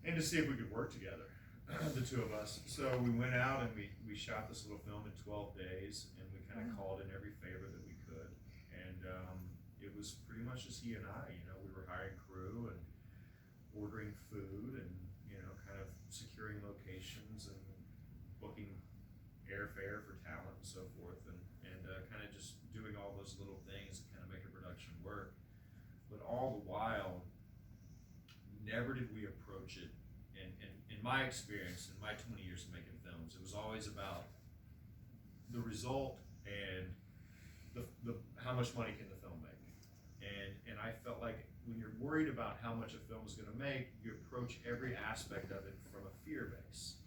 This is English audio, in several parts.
and to see if we could work together, the two of us. So we went out and we shot this little film in 12 days, and we kind of called in every favor that we could. And it was pretty much just he and I. We were hiring crew and ordering food and, kind of securing locations and booking airfare for talent and so forth, and kind of just doing all those little things to kind of make a production work. But all the while, never did we approach it, and in my experience, in my 20 years of making films, it was always about the result and the how much money can the film make. And I felt like when you're worried about how much a film is going to make, you approach every aspect of it from a fear base.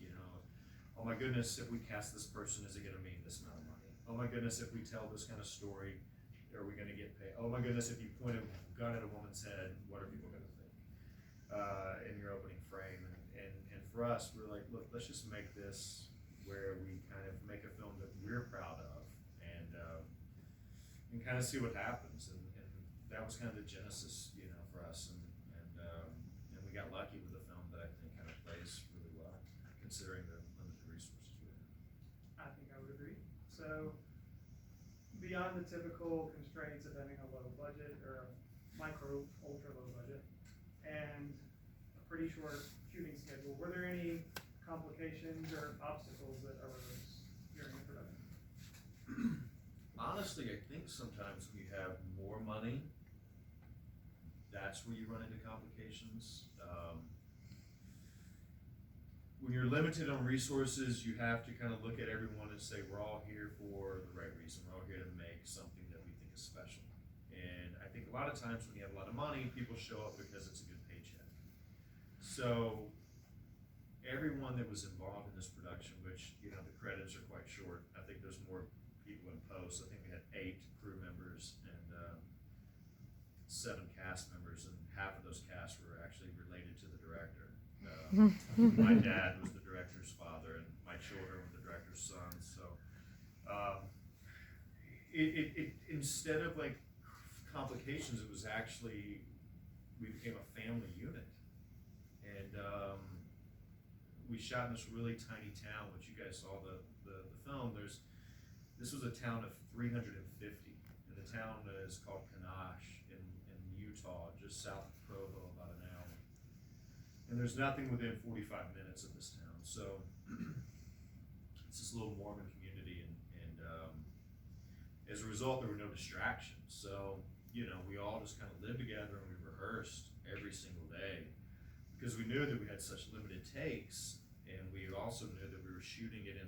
Oh my goodness, if we cast this person, is it going to mean this amount of money? Oh my goodness, if we tell this kind of story, are we going to get paid? Oh my goodness, if you point a gun at a woman's head, what are people going to think in your opening frame? And for us, we're like, look, let's just make this where we kind of make a film that we're proud of, and kind of see what happens. And that was kind of the genesis, for us. And we got lucky with a film that I think kind of plays really well, considering the limited resources we have. I think I would agree. So, beyond the typical constraints of having a low budget or a micro, ultra low budget, and a pretty short shooting schedule, were there any complications or obstacles that arose during the production? Honestly, I think sometimes when you have more money, that's where you run into complications. When you're limited on resources, you have to kind of look at everyone and say, we're all here for the right reason. We're all here to make something that we think is special. And I think a lot of times when you have a lot of money, people show up because it's a good paycheck. So everyone that was involved in this production, which, the credits are quite short. I think there's more people in post. I think we had 8 crew members and 7 cast members, and half of those casts were actually related to the director. My dad was the director's father, and my children were the director's sons. So it instead of like complications, it was actually, we became a family unit. And we shot in this really tiny town, which you guys saw the film. This was a town of 350, and the town is called Kanash in Utah, just south of Provo, about an hour. And there's nothing within 45 minutes of this town. So it's this little Mormon community, and as a result, there were no distractions. So, we all just kind of lived together, and we rehearsed every single day because we knew that we had such limited takes, and we also knew that we were shooting it in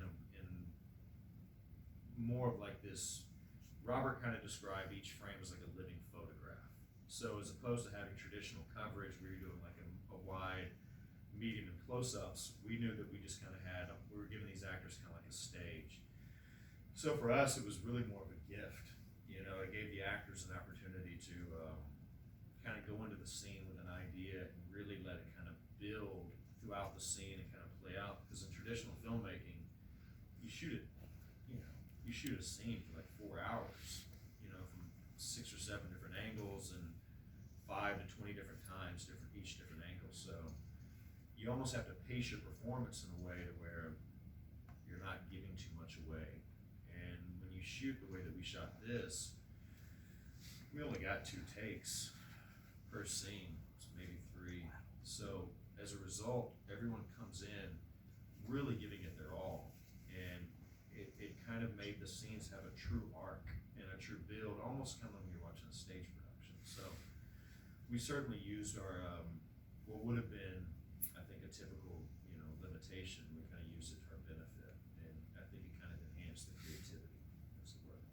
more of like this. Robert kind of described each frame as like a living photograph. So as opposed to having traditional coverage where you're doing like a wide, medium, and close-ups, we knew that we just kind of we were giving these actors kind of like a stage. So for us, it was really more of a gift. It gave the actors an opportunity to kind of go into the scene with an idea and really let it kind of build throughout the scene and kind of play out. Because in traditional filmmaking, you shoot it, you shoot a scene for like 4 hours, from 6 or 7 different angles and 5 to 20 different times, each different angle. So you almost have to pace your performance in a way to where you're not giving too much away. And when you shoot the way that we shot this, we only got 2 takes per scene, so maybe 3. So as a result, everyone comes in really giving it their all, and it kind of made the scenes have a true arc and a true build, almost kind of when you're watching a stage production. So we certainly used our what would have been, I think, a typical limitation. We kind of used it to our benefit, and I think it kind of enhanced the creativity as it were.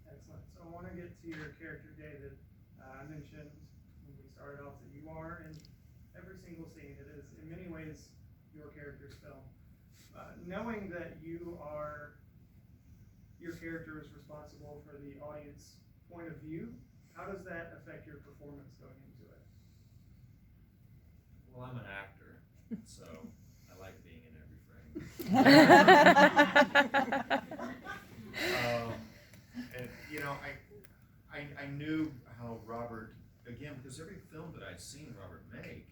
Excellent. So I want to get to your character, David. I mentioned when we started off that you are in every single scene. It is in many ways your character's film. Knowing that your character is responsible for the audience point of view, how does that affect your performance going into it? Well, I'm an actor, so I like being in every frame. And I knew how Robert, again, because every film that I'd seen Robert make,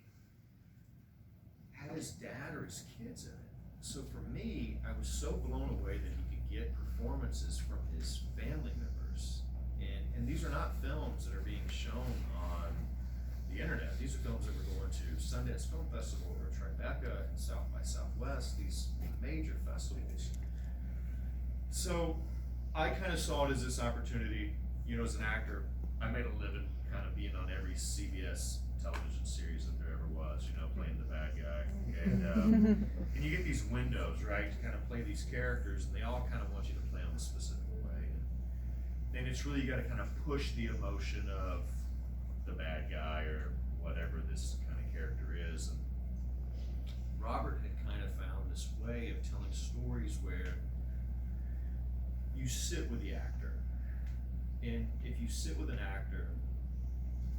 had his dad or his kids in it. So for me, I was so blown away that he could get performances from his family members. And these are not films that are being shown on the internet. These are films that were going to Sundance Film Festival or Tribeca and South by Southwest, these major festivals. So I kind of saw it as this opportunity, you know, as an actor. I made a living kind of being on every CBS television series that there ever was, you know, playing the bad guy. And you get these windows, right, to kind of play these characters, and they all kind of want you to play them a specific way. And it's really, you got to kind of push the emotion of the bad guy or whatever this kind of character is. And Robert had kind of found this way of telling stories where you sit with the actor. And if you sit with an actor,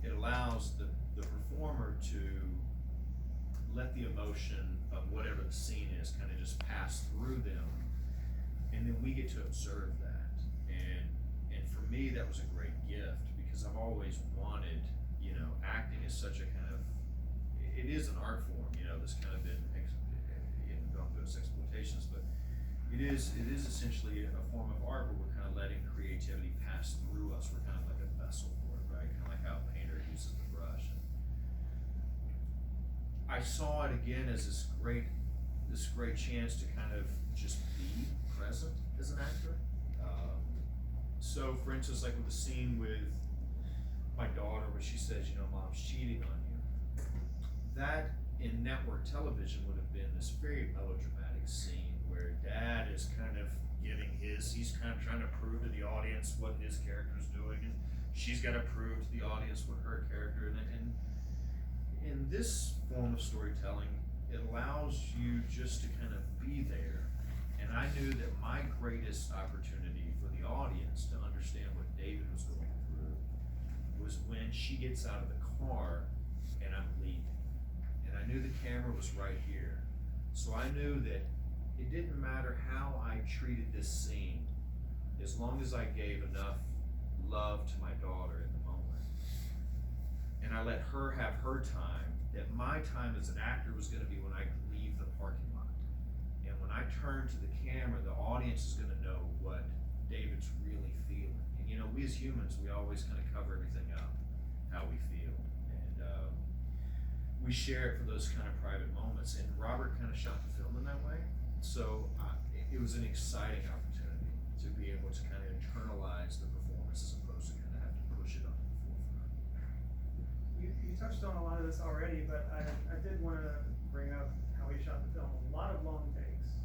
it allows the performer to let the emotion of whatever the scene is kind of just pass through them. And then we get to observe that. And for me, that was a great gift because I've always wanted, you know, acting is such a kind of, it is an art form, you know, that's kind of been, don't go to exploitations, but it is essentially a form of art where we're kind of letting creativity pass through us. We're kind of like a vessel for it, right? Kind of like how a painter uses the brush. And I saw it again as this great chance to kind of just be present as an actor. So for instance, like with the scene with my daughter where she says, you know, mom's cheating on you. That in network television would have been this very melodramatic scene where dad is kind of giving he's kind of trying to prove to the audience what his character's doing, and she's got to prove to the audience what her character, and in this form of storytelling, it allows you just to kind of be there. And I knew that my greatest opportunity for the audience to understand what David was going through was when she gets out of the car and I'm leaving. And I knew the camera was right here. So I knew that it didn't matter how I treated this scene, as long as I gave enough love to my daughter in the moment. And I let her have her time, that my time as an actor was gonna be when I leave the parking lot. And when I turn to the camera, the audience is gonna know what David's really feeling. And you know, we as humans, we always kind of cover everything up, how we feel. And we share it for those kind of private moments. And Robert kind of shot the film in that way. So it was an exciting opportunity to be able to kind of internalize the performance as opposed to kind of have to push it on the forefront. You touched on a lot of this already, but I did want to bring up how he shot the film. A lot of long takes.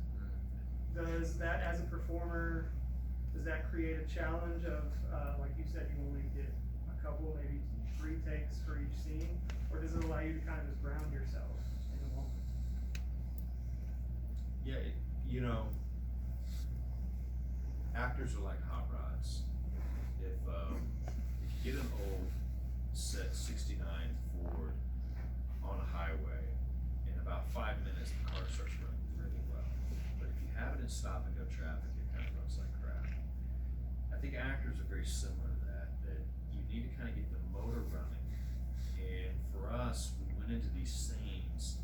Does that, as a performer, does that create a challenge of, like you said, you only get a couple, maybe 3 takes for each scene? Or does it allow you to kind of just ground yourself in the moment? Yeah, you know, actors are like hot rods. If you get an old set 69 Ford on a highway, in about 5 minutes the car starts running really well. But if you have it in stop and go traffic, it kind of runs like crap. I think actors are very similar to that you need to kind of get the motor running. And for us, we went into these scenes,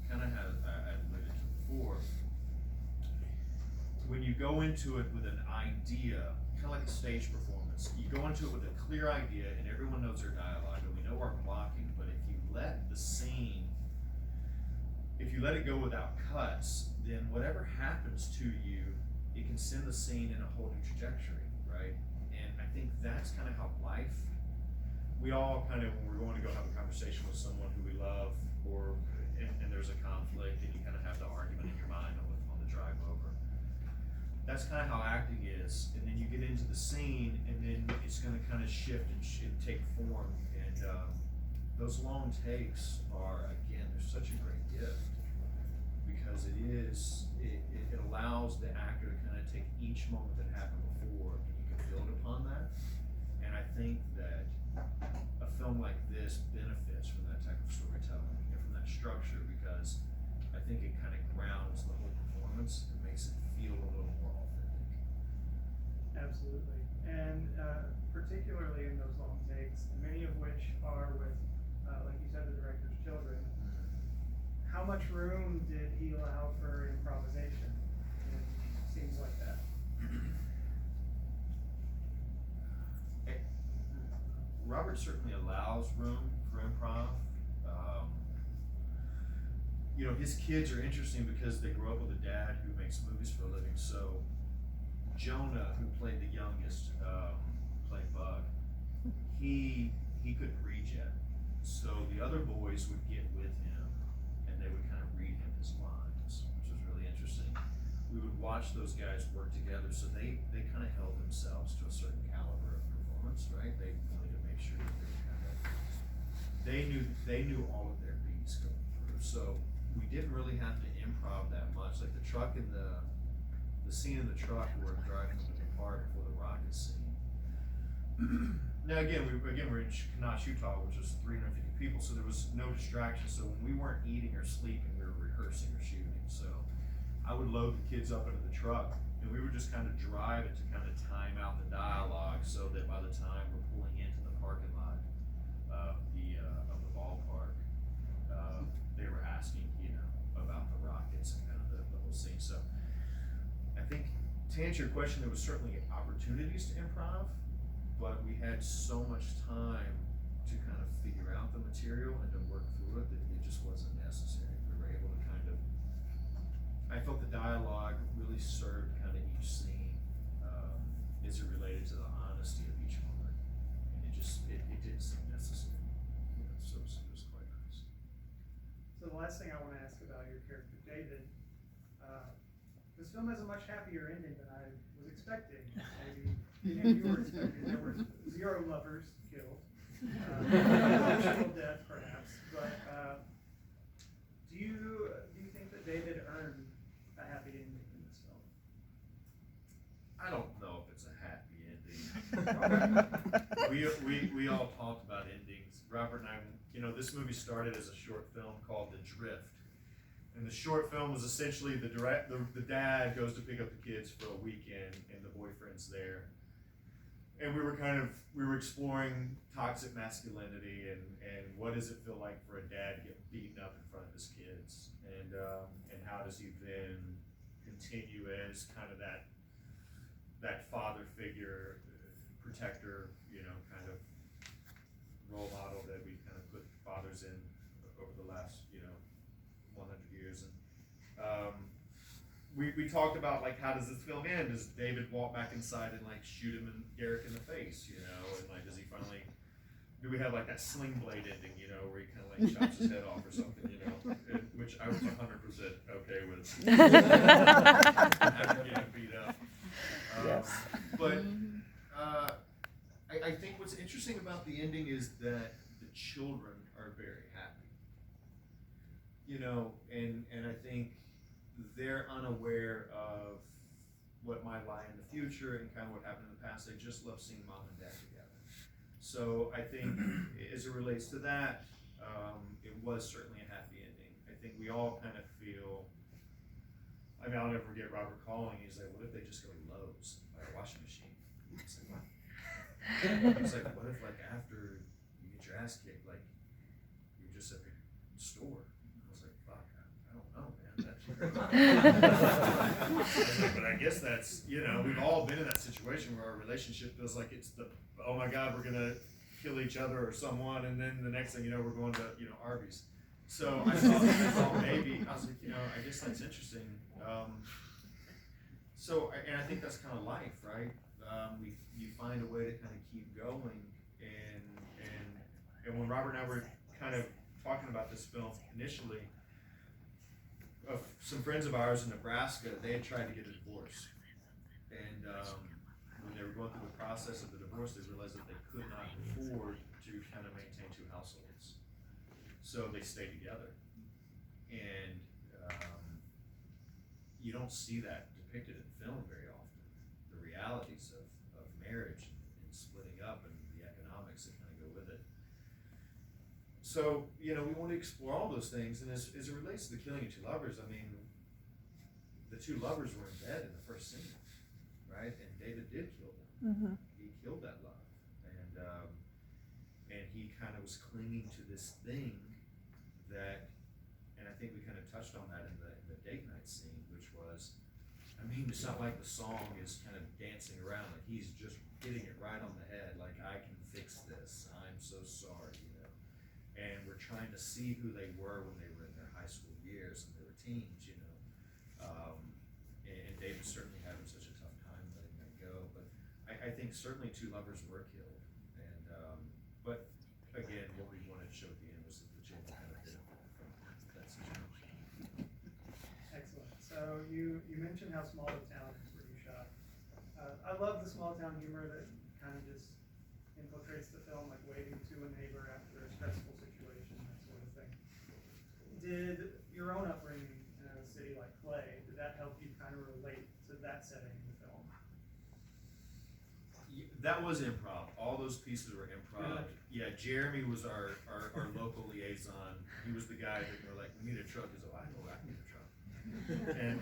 kind of how I alluded to before. When you go into it with an idea, kind of like a stage performance, you go into it with a clear idea and everyone knows their dialogue and we know our blocking, but if you let the scene, if you let it go without cuts, then whatever happens to you, it can send the scene in a whole new trajectory, right? And I think that's kind of how life, we all kind of, when we're going to go have a conversation with someone who we love, and there's a conflict and you kind of have the argument in your mind on the drive over. That's kind of how acting is, and then you get into the scene, and then it's going to kind of shift and take form. And those long takes are, again, they're such a great gift because it allows the actor to kind of take each moment that happened before, and you can build upon that. And I think that a film like this benefits from that type of storytelling and from that structure because I think it kind of grounds the whole performance and makes it feel a little more authentic. Absolutely. And particularly in those long takes, many of which are with, like you said, the director's children, how much much room did he allow for improvisation in scenes like that? Robert certainly allows room for improv. You know, his kids are interesting because they grew up with a dad who makes movies for a living. So Jonah, who played the youngest, played Bug, he couldn't read yet. So the other boys would get with him and they would kind of read him his lines, which was really interesting. We would watch those guys work together, so they kind of held themselves to a certain caliber of performance, right? They wanted to make sure that they were kind of, they knew all of their beats going through. So we didn't really have to improv that much. Like the truck in the scene in the truck where we're driving to the park for the rocket scene. Now we're in Kanash, Utah, which was 350 people, so there was no distraction. So when we weren't eating or sleeping, we were rehearsing or shooting. So I would load the kids up into the truck, and we would just kind of drive it to kind of time out the dialogue, so that by the time we're pulling into the parking lot of the ballpark, they were asking, about the rockets and kind of the whole scene. So I think to answer your question, there was certainly opportunities to improv, but we had so much time to kind of figure out the material and to work through it that it just wasn't necessary. We were able to I felt the dialogue really served kind of each scene as it related to the honesty of each moment, and it didn't seem necessary. So it was quite nice. So the last thing I want to ask about your character, David, this film has a much happier ending than I was expecting. Maybe you were expecting. There were 0 lovers killed, emotional death perhaps, but do you think that David earned a happy ending in this film? I don't know if it's a happy ending. we all talked about endings. Robert and I, this movie started as a short film called The Drift. And the short film was essentially the dad goes to pick up the kids for a weekend and the boyfriend's there. And we were exploring toxic masculinity and what does it feel like for a dad to get beaten up in front of his kids, and how does he then continue as kind of that father figure, protector, kind of role model that we kind of put fathers in over the last 100 years. And we talked about how does this film end? Does David walk back inside and shoot him and Garrick in the face, and does he finally, do we have that sling blade ending, where he kind of chops his head off or something, which I was 100% okay with. After getting beat up. Yes. But I think what's interesting about the ending is that the children are very happy, and I think they're unaware of what might lie in the future and kind of what happened in the past. They just love seeing mom and dad together. So I think as it relates to that, it was certainly a happy ending. I think we all kind of feel, I'll never forget Robert calling. He's like, what if they just go to Lowe's and buy a washing machine? He's like, what? He's like, what if after you get your ass kicked, you're just at the store? I was like, fuck, I don't know, man. But I guess that's, we've all been in that situation where our relationship feels like it's oh my God, we're gonna kill each other or someone, and then the next thing you know, we're going to, Arby's. So I thought maybe, I was like, I guess that's interesting. And I think that's kind of life, right? You find a way to kind of keep going, and when Robert and I were kind of talking about this film initially, some friends of ours in Nebraska, they had tried to get a divorce, and when they were going through the process of the divorce, they realized that they could not afford to kind of maintain 2 households, so they stayed together. And you don't see that depicted in film very often, the realities of marriage and splitting up and the economics that kind of go with it. So, we want to explore all those things, and as it relates to the killing of 2 lovers, the 2 lovers were in bed in the first scene, right? And David did kill them. Mm-hmm. He killed that love, and he kind of was clinging to this thing that, and I think we kind of touched on that in the date night scene, which was, I mean, it's not like the song is kind of dancing around, like he's just hitting it right on the head, like I can fix this, I'm so sorry, you know. And we're trying to see who they were when they were in their high school years and they were teens, you know. And David certainly having such a tough time letting that go, but I think certainly two lovers were killed. And, but again, what we wanted to show at the end was that the children kind of did from that situation. Excellent. So you mentioned how small the town is where you shot. I love the small town humor that kind of just infiltrates the film, like waving to a neighbor after a stressful situation, that sort of thing. Did your own upbringing in a city like Clay, did that help you kind of relate to that setting in the film? That was improv. All those pieces were improv. Really? Yeah, Jeremy was our local liaison. He was the guy that were like, we need a truck. He's like, I know I need a truck. and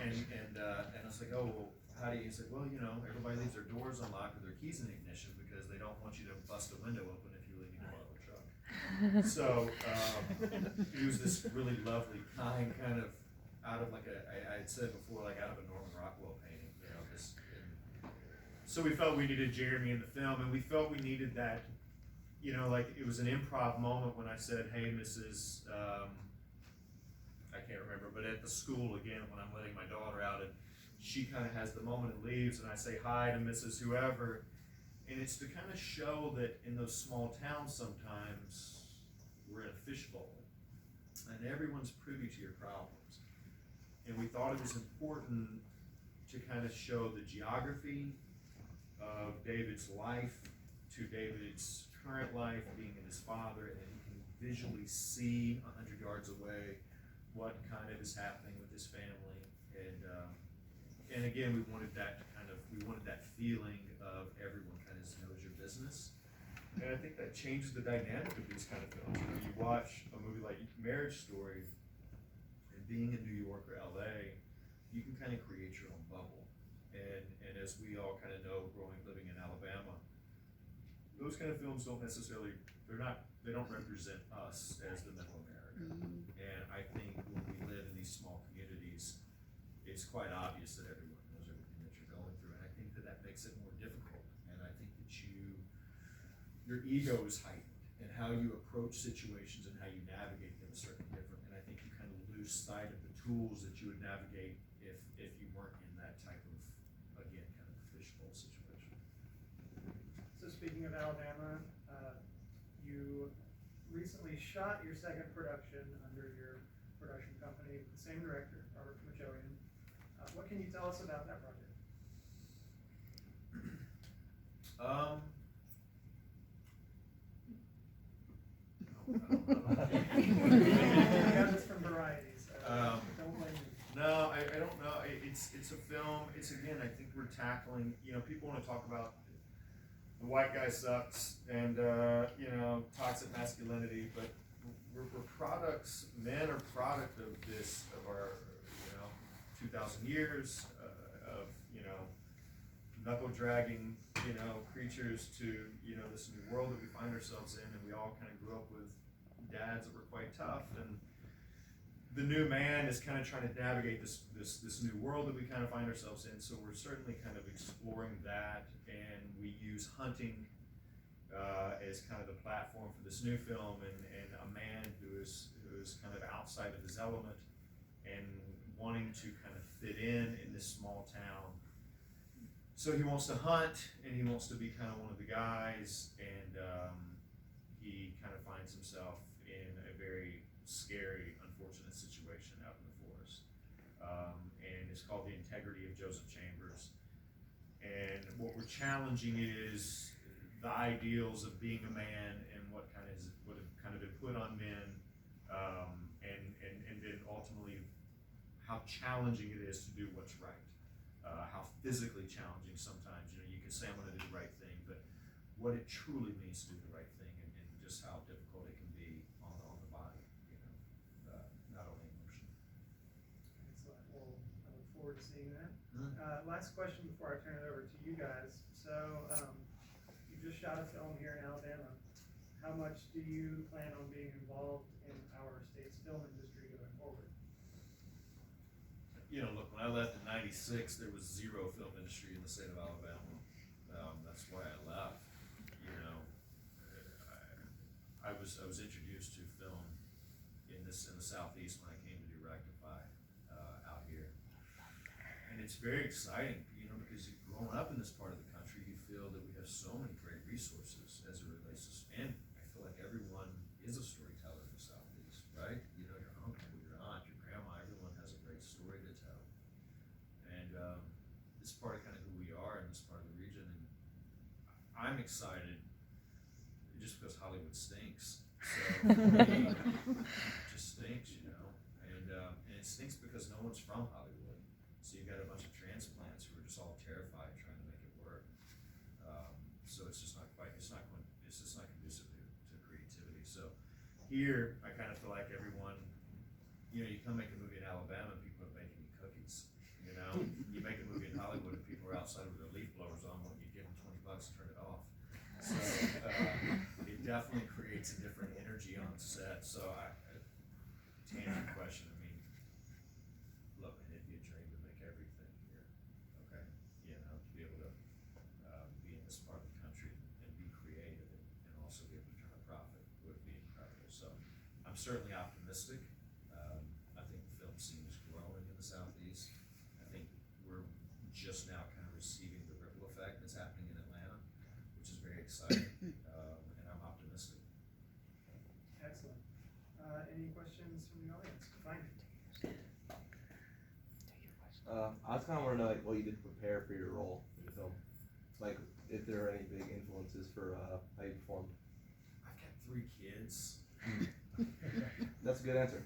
I was like, oh, well, how do you? He's like, well, you know, everybody leaves their doors unlocked with their keys in the ignition because they don't want you to bust a window open if you really need to borrow a truck. So he was this really lovely, kind of out of like I had said before, like out of a Norman Rockwell painting, you know, this. So we felt we needed Jeremy in the film, and we felt we needed that, you know, like it was an improv moment when I said, hey, Mrs. I can't remember, but at the school again, when I'm letting my daughter out, and she kind of has the moment and leaves, and I say hi to Mrs. Whoever, and it's to kind of show that in those small towns sometimes we're in a fishbowl, and everyone's privy to your problems. And we thought it was important to kind of show the geography of David's life to David's current life, being in his father, and he can visually see 100 yards away what kind of is happening with his family. And again, we wanted that feeling of everyone kind of knows your business. And I think that changes the dynamic of these kind of films. You know, you watch a movie like Marriage Story, and being in New York or LA, you can kind of create your own bubble. And as we all kind of know, living in Alabama, those kind of films don't necessarily, they don't represent us as the middle America. Mm-hmm. And I think when we live in these small communities, it's quite obvious that everyone knows everything that you're going through. And I think that makes it more difficult. And I think that your ego is heightened, and how you approach situations and how you navigate them is certainly different. And I think you kind of lose sight of the tools that you would navigate if you weren't in that type of, again, kind of fishbowl situation. So speaking of Alabama, you recently shot your second production under your production company with the same director, Robert Machoian. What can you tell us about that project? I got this from Variety, so don't blame me. No, I don't know. It's a film. It's, again, I think we're tackling, you know, people want to talk about the white guy sucks and, you know, toxic masculinity, but we're products, men are product of this, of our, you know, 2,000 years of, you know, knuckle dragging, you know, creatures to, you know, this new world that we find ourselves in, and we all kind of grew up with dads that were quite tough, and the new man is kind of trying to navigate this new world that we kind of find ourselves in. So we're certainly kind of exploring that, and we use hunting as kind of the platform for this new film, and a man who is kind of outside of his element and wanting to kind of fit in this small town. So he wants to hunt, and he wants to be kind of one of the guys, and he kind of finds himself in a very scary, unfortunate situation out in the forest. And it's called The Integrity of Joseph Chambers. And what we're challenging is the ideals of being a man and what have kind of been put on men, and then ultimately how challenging it is to do what's right. How physically challenging sometimes, you know, you can say I'm gonna do the right thing, but what it truly means to do the right thing, and just how difficult it can be on the body, you know, not only emotionally. Excellent. Well, I look forward to seeing that. Mm-hmm. Last question before I turn it over to you guys. So, you just shot a film here in Alabama. How much do you plan on being involved in our state's film industry going forward? you know, look, when I left in '96, there was zero film industry in the state of Alabama. That's why I left. You know, I was introduced to film in the southeast when I came to do Rectify out here, and it's very exciting, you know, because growing up in this part of the country, you feel that we have so many great resources as it relates to, and I feel like everyone is a storyteller in the southeast, right? You know, your uncle, your aunt, your grandma, everyone has a great story to tell, and it's part of kind of who we are in this part of the region, and I'm excited just because Hollywood stinks. So for me, it just stinks, you know, and it stinks because no one's from Hollywood. So you've got a bunch of transplants who are just all terrified trying to make it work. So it's just not conducive to creativity. So here, I kind of feel like everyone, you know, you come make a movie in Alabama and people are making you cookies. You know, you make a movie in Hollywood and people are outside with their leaf blowers on when you give them $20 to turn it off. So it definitely creates a different energy on set. So to answer your question, I mean, look, man, it'd be a dream to make everything here. Okay, you know, to be able to be in this part of the country and be creative and also be able to turn a profit would be incredible. So I'm certainly optimistic. I think the film scene is growing in the southeast. I think we're just now kind of receiving the ripple effect that's happening in Atlanta, which is very exciting, and I'm optimistic. Excellent. Any questions from the audience? Fine. I just kind of want to know like what you did to prepare for your role in the film. Like if there are any big influences for how you performed. I've got 3 kids. That's a good answer.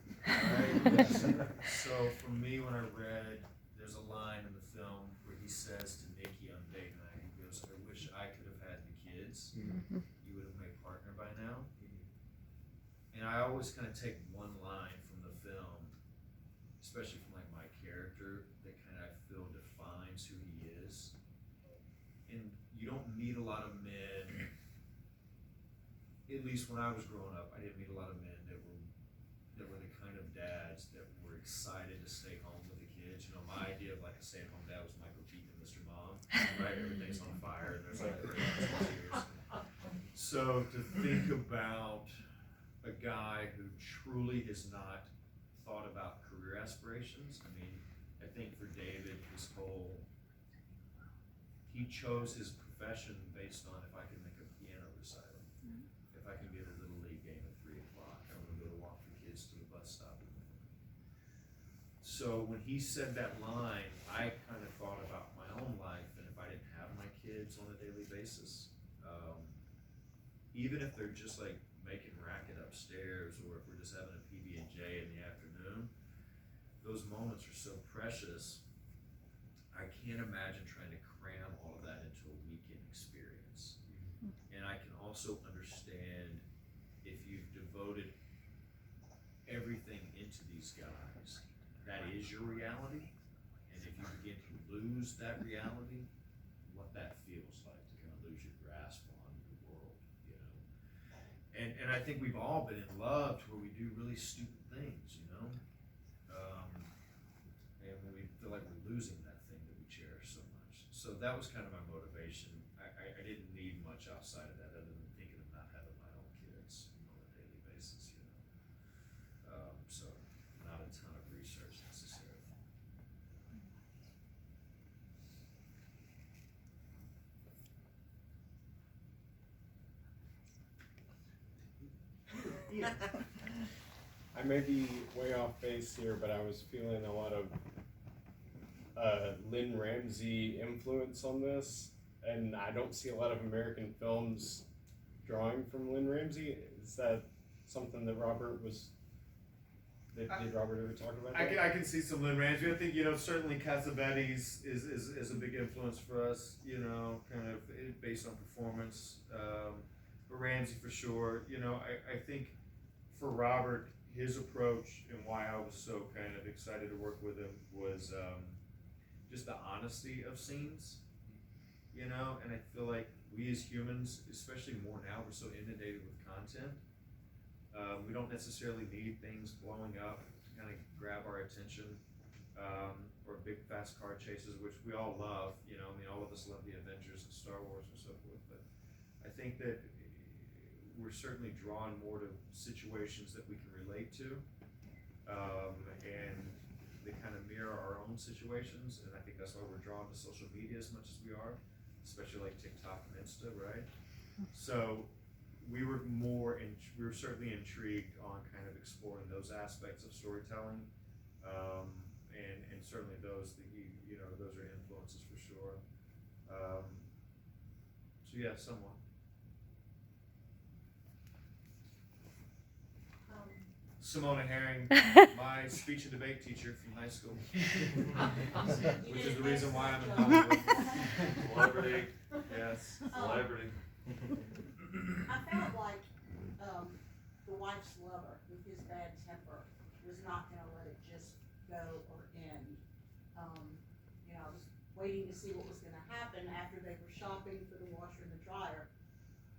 So for me, when I read, there's a line in the film where he says to Nikki on date night, he goes, "I wish I could have had the kids. Mm-hmm. You would have made partner by now." And I always kind of take one line from the film, especially from like my character, that kind of I feel defines who he is. And you don't meet a lot of men, at least when I was growing up, I didn't meet a lot of men that were the kind of dads that were excited to stay home with the kids. You know, my idea of like a stay-at-home dad was Michael Keaton and Mr. Mom, right? Everything's on fire and there's like tears. So to think about a guy who truly has not thought about career aspirations. I mean, I think for David, he chose his profession based on if I can make a piano recital, if I can get a little league game at 3 o'clock, I'm gonna go to walk the kids to the bus stop. So when he said that line, I kind of thought about my own life, and if I didn't have my kids on a daily basis, even if they're just like making racket upstairs, or if we're just having a PB&J in the afternoon, those moments are so precious. I can't imagine trying to cram all of that into a weekend experience. And I can also understand if you've devoted everything into these guys, that is your reality. And if you begin to lose that reality, what that feels like to kind of lose your grasp on the world, you know. And I think we've all been in love to where we do really stupid things, you know. And when we feel like we're losing that thing that we cherish so much. So that was kind of my motivation. I didn't need much outside of that other than thinking of not having my own kids on a daily basis, you know. So not a ton of research necessarily. I may be way off base here, but I was feeling a lot of Lynn Ramsey influence on this, and I don't see a lot of American films drawing from Lynn Ramsey. Is that something that Robert was? Did Robert ever talk about that? I can see some Lynn Ramsey. I think, you know, certainly Cassavetes is a big influence for us, you know, kind of based on performance. But Ramsey for sure. You know, I think for Robert, his approach and why I was so kind of excited to work with him was just the honesty of scenes, you know, and I feel like we as humans, especially more now, we're so inundated with content. We don't necessarily need things blowing up to kind of grab our attention. or big fast car chases, which we all love. You know, I mean, all of us love the Avengers and Star Wars and so forth. But I think that we're certainly drawn more to situations that we can relate to, and they kind of mirror our own situations. And I think that's why we're drawn to social media as much as we are, especially like TikTok and Insta, right? So we were we were certainly intrigued on kind of exploring those aspects of storytelling, and certainly those that those are influences for sure. So yeah, somewhat. Simona Herring, my speech and debate teacher from high school, which is the reason why I'm in Hollywood. Celebrity, yes, celebrity. I felt like the wife's lover, with his bad temper, was not gonna let it just go or end. I was waiting to see what was gonna happen after they were shopping for the washer and the dryer.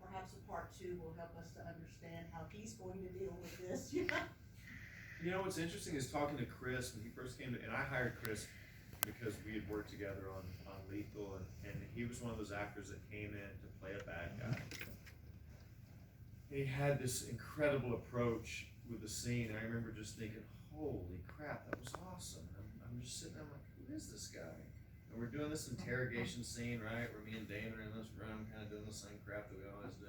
Perhaps a part 2 will help us to understand how he's going to deal with this, You know, what's interesting is talking to Chris when he first came to, and I hired Chris because we had worked together on Lethal, and he was one of those actors that came in to play a bad guy. He had this incredible approach with the scene. I remember just thinking, holy crap, that was awesome. I'm just sitting there, I'm like, who is this guy? And we're doing this interrogation scene, right, where me and Damon are in this room kind of doing the same crap that we always do.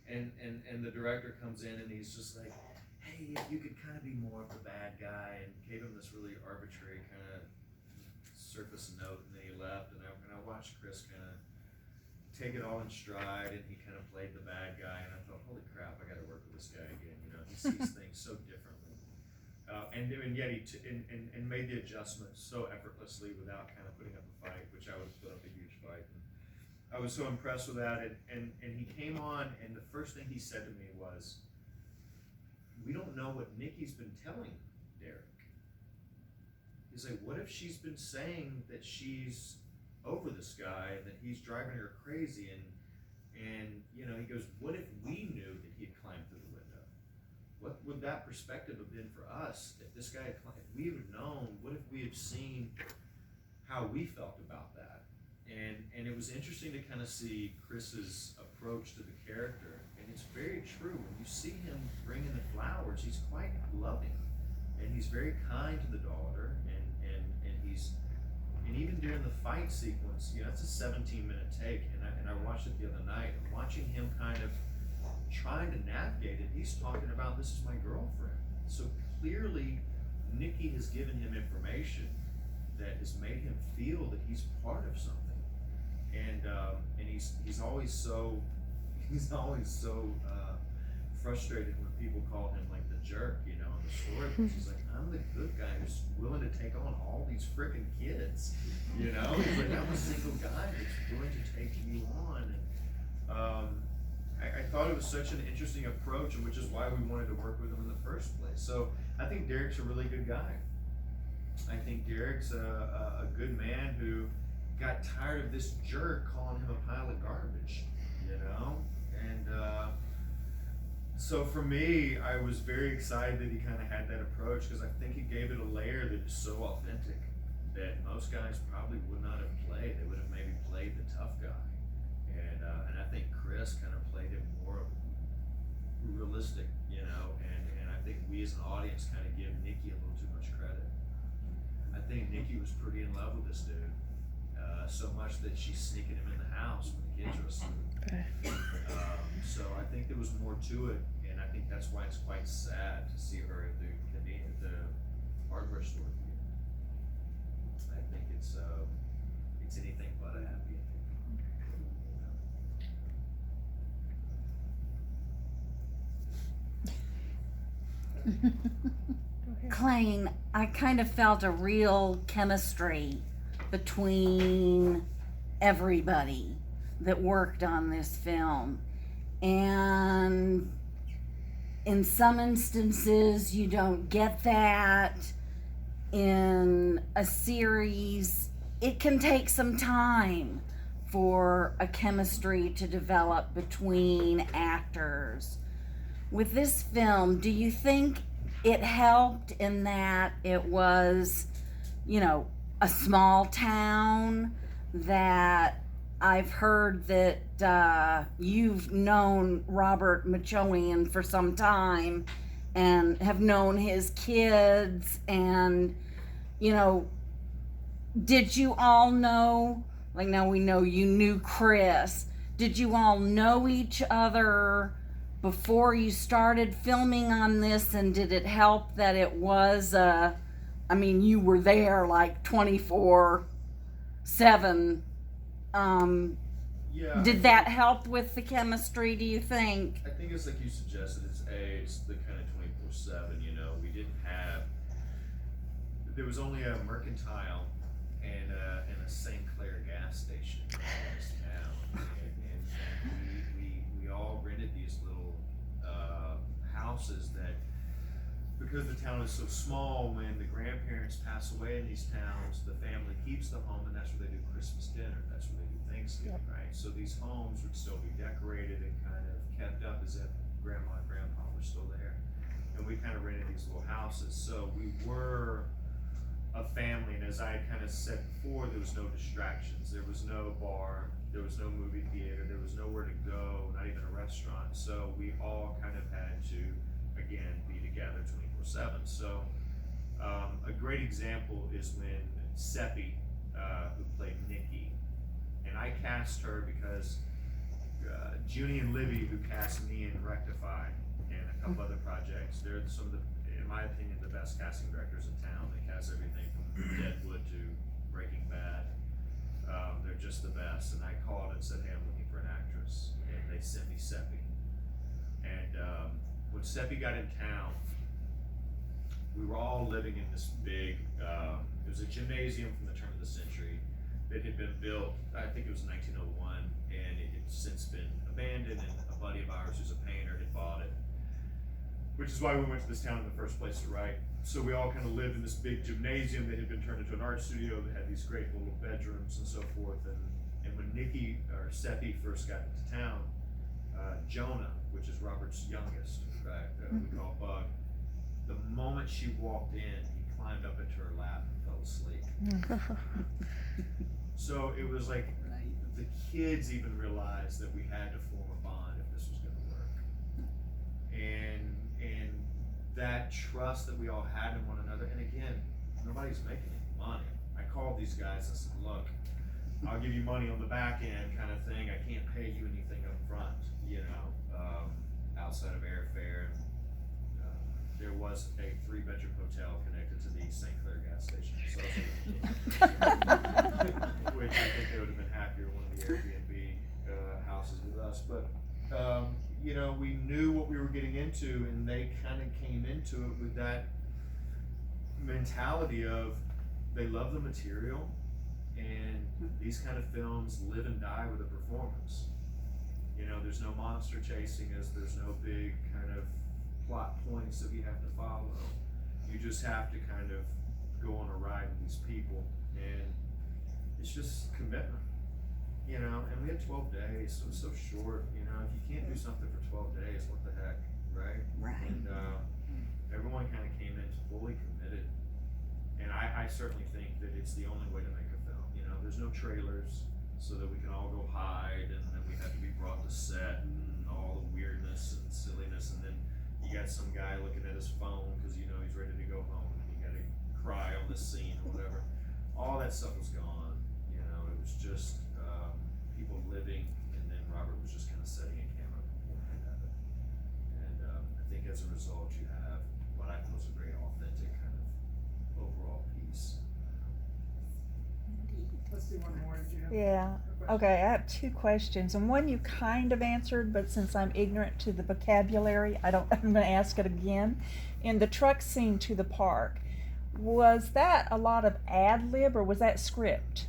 And the director comes in and he's just like, hey, if you could kind of be more of the bad guy, and gave him this really arbitrary kind of surface note, and then he left, and I watched Chris kind of take it all in stride, and he kind of played the bad guy, and I thought, holy crap, I got to work with this guy again. You know, he sees things so differently, and yet he and made the adjustments so effortlessly without kind of putting up a fight, which I would put up a huge fight. And I was so impressed with that, and he came on, and the first thing he said to me was, we don't know what Nikki's been telling Derek. He's like, what if she's been saying that she's over this guy and that he's driving her crazy, and he goes, what if we knew that he had climbed through the window? What would that perspective have been for us if this guy had climbed? If we had known, what if we had seen how we felt about that? And it was interesting to kind of see Chris's approach to the character. And it's very true. When you see him bringing the flowers, he's quite loving, and he's very kind to the daughter, and even during the fight sequence, it's a 17-minute take, and I watched it the other night, and watching him kind of trying to navigate it, he's talking about, this is my girlfriend. So clearly, Nikki has given him information that has made him feel that he's part of something, and he's always so frustrated when people call him like the jerk, in the story. He's like, I'm the good guy who's willing to take on all these freaking kids, He's like, I'm a single guy that's willing to take you on. And I thought it was such an interesting approach, and which is why we wanted to work with him in the first place. So I think Derek's a really good guy. I think Derek's a good man who got tired of this jerk calling him a pile of garbage, and so for me, I was very excited that he kind of had that approach, because I think he gave it a layer that is so authentic that most guys probably would not have played. They would have maybe played the tough guy, and I think Chris kind of played it more realistic, and I think we as an audience kind of give Nikki a little too much credit. I think Nikki was pretty in love with this dude, so much that she's sneaking him in the house when the kids are asleep. So I think there was more to it, and I think that's why it's quite sad to see her at the hardware store. I think it's anything but a happy ending. Clayne, I kind of felt a real chemistry between everybody that worked on this film. And in some instances, you don't get that. In a series, it can take some time for a chemistry to develop between actors. With this film, do you think it helped in that it was you know, a small town that I've heard that you've known Robert Machoian for some time and have known his kids, and, you know, did you all know, like now we know you knew Chris, did you all know each other before you started filming on this, and did it help that it was, I mean, you were there like 24/7, Yeah. did that help with the chemistry, do you think? I think it's like you suggested, it's the kind of 24/7, you know, we didn't have, there was only a Mercantile and a St. Clair gas station in this town, and we all rented these little houses that, because the town is so small, when the grandparents pass away in these towns, the family keeps the home, and that's where they do Christmas dinner, that's where they do Thanksgiving, right? So these homes would still be decorated and kind of kept up as if grandma and grandpa were still there. And we kind of rented these little houses, so we were a family, and as I had kind of said before, there was no distractions, there was no bar, there was no movie theater, there was nowhere to go, not even a restaurant, so we all kind of had to, again, be together 24/7. So a great example is when Seppi, who played Nikki, and I cast her because Junie and Libby, who cast me in Rectify and a couple other projects, they're some of the, in my opinion, the best casting directors in town. They cast everything from Deadwood to Breaking Bad. They're just the best. And I called and said, hey, I'm looking for an actress. And they sent me Seppi. And when Seppi got in town, we were all living in this big, it was a gymnasium from the turn of the century that had been built, I think it was 1901, and it had since been abandoned, and a buddy of ours who's a painter had bought it, which is why we went to this town in the first place to write. So we all kind of lived in this big gymnasium that had been turned into an art studio that had these great little bedrooms and so forth. And when Nikki, or Seppi, first got into town, Jonah, which is Robert's youngest, in fact, we call Bug, the moment she walked in, he climbed up into her lap and fell asleep. So it was like, the kids even realized that we had to form a bond if this was going to work. And that trust that we all had in one another, and again, nobody's making any money. I called these guys and said, look, I'll give you money on the back end kind of thing. I can't pay you anything up front, you know, outside of airfare. There was a 3-bedroom hotel connected to the St. Clair gas station. So which I think they would have been happier one of the Airbnb houses with us. But you know, we knew what we were getting into, and they kind of came into it with that mentality of they love the material, and these kind of films live and die with a performance. You know, there's no monster chasing us, there's no big kind of plot points that we have to follow. You just have to kind of go on a ride with these people, and it's just commitment. You know, and we had 12 days, so it's so short. You know, if you can't do something for 12 days, what the heck, right? Right. And everyone kind of came in fully committed, and I certainly think that it's the only way to make a film. You know, there's no trailers, so that we can all go hide, and then we have to be brought to set, and all the weirdness and silliness, and then you got some guy looking at his phone because you know he's ready to go home, and you got to cry on this scene or whatever. All that stuff was gone. You know, it was just people living, and then Robert was just kind of setting a camera behind it. And I think as a result, you have what I feel is a very authentic kind of overall piece. Let's do one more. Did you have Yeah. a question? Okay, I have 2 questions, and one you kind of answered, but since I'm ignorant to the vocabulary, I'm going to ask it again. In the truck scene to the park, was that a lot of ad lib or was that script?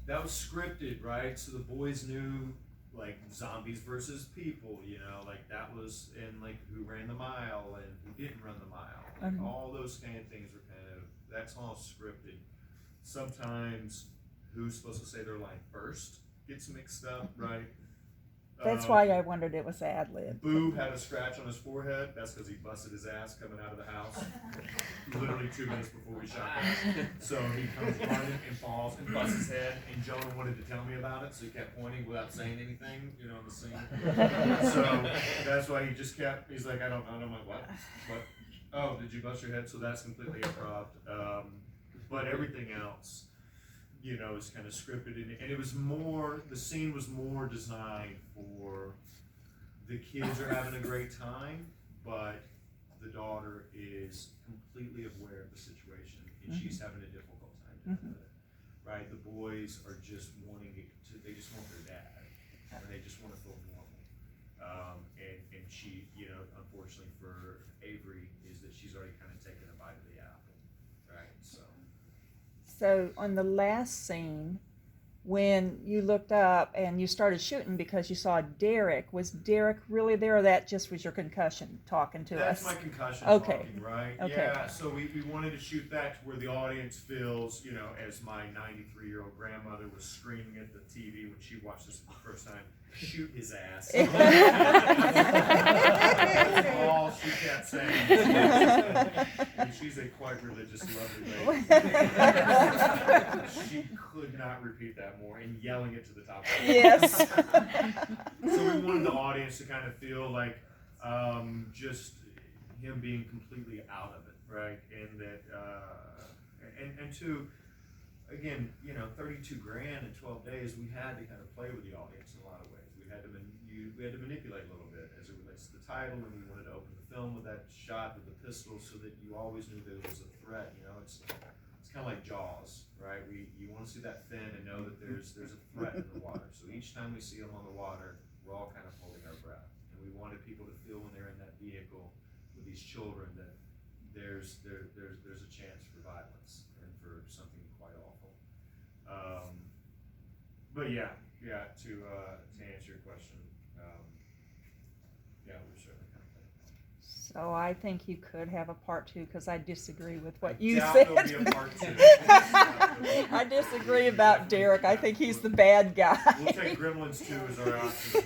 That was scripted, right? So the boys knew, like, zombies versus people, you know, like that was, and like who ran the mile and who didn't run the mile. Like all those kind of things were kind of, that's all scripted. Sometimes who's supposed to say their line first gets mixed up, right? That's why I wondered it was ad lib. Boo had a scratch on his forehead. That's because he busted his ass coming out of the house. literally 2 minutes before we shot that. So he comes running and falls and busts his head, and Jonah wanted to tell me about it, so he kept pointing without saying anything, you know, in the scene. So that's why he just kept, he's like, I don't know, and I'm like, what? Oh, did you bust your head? So that's completely improv. But everything else, you know, is kind of scripted, and it was more, the scene was more designed for the kids are having a great time, but the daughter is completely aware of the situation, and she's having a difficult time dealing with it, right? The boys are just wanting to, they just want their dad, and they just want to feel normal. And she, you know, unfortunately for Avery, is that she's already kind of taken a bite of the apple, right? So on the last scene, when you looked up and you started shooting because you saw Derek, was Derek really there, or that just was your concussion talking to That's us? my concussion Okay. talking, right? Okay. Yeah, so we wanted to shoot that to where the audience feels, you know, as my 93-year-old grandmother was screaming at the TV when she watched this for the first time, shoot his ass. That's all she kept saying. And she's a quite religious, lovely lady. She could not repeat that more, and yelling it to the top of her Yes. So we wanted the audience to kind of feel like just him being completely out of it, right? And that, and to, again, you know, 32 grand in 12 days, we had to kind of play with the audience in a lot of ways. We had to manipulate a little bit as it relates to the title, and we wanted to open the film with that shot with the pistol so that you always knew there was a threat. You know, it's kind of like Jaws, right? You want to see that fin and know that there's a threat in the water. So each time we see him on the water, we're all kind of holding our breath, and we wanted people to feel when they're in that vehicle with these children that there's a chance for violence and for something quite awful. But yeah, to answer your question, yeah, we're certainly kind of. So I think you could have a part 2 because I disagree with what you Doubt said. there'll be a part 2. I disagree about Derek. I think he's the bad guy. We'll take Gremlins 2 as our option.